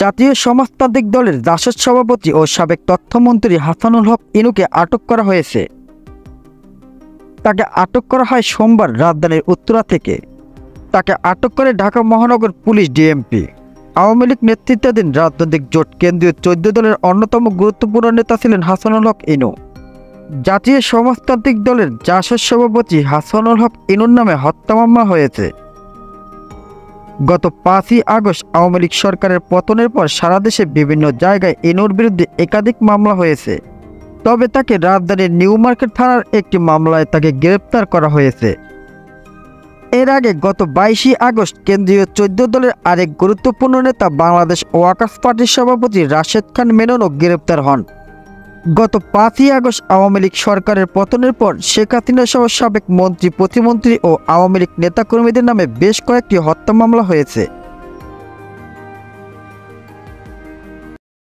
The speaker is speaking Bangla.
জাতীয় সমাজতান্ত্রিক দলের জাসদ সভাপতি ও সাবেক তথ্যমন্ত্রী হাসানুল হক ইনুকে আটক করা হয়েছে। তাকে আটক করা হয় সোমবার রাজধানীর উত্তরা থেকে। তাকে আটক করে ঢাকা মহানগর পুলিশ ডিএমপি। আওয়ামী লীগ নেতৃত্বাধীন রাজনৈতিক জোট কেন্দ্রীয় 14 দলের অন্যতম গুরুত্বপূর্ণ নেতা ছিলেন হাসানুল হক ইনু। জাতীয় সমাজতান্ত্রিক দলের জাসদ সভাপতি হাসানুল হক ইনুর নামে হত্যা মামলা হয়েছে। গত 5ই আগস্ট আওয়ামী লীগ সরকারের পতনের পর সারা দেশে বিভিন্ন জায়গায় ইনুর বিরুদ্ধে একাধিক মামলা হয়েছে। তবে তাকে রাজধানীর নিউ মার্কেট থানার একটি মামলায় তাকে গ্রেপ্তার করা হয়েছে। এর আগে গত 22 আগস্ট কেন্দ্রীয় 14 দলের আরেক গুরুত্বপূর্ণ নেতা বাংলাদেশ ওয়াকার্স পার্টির সভাপতি রাশেদ খান মেননও গ্রেপ্তার হন। গত 5ই আগস্ট আওয়ামী লীগ সরকারের পতনের পর শেখ হাসিনা সহ সাবেক মন্ত্রী, প্রতিমন্ত্রী ও আওয়ামী লীগ নেতাকর্মীদের নামে বেশ কয়েকটি হত্যা মামলা হয়েছে।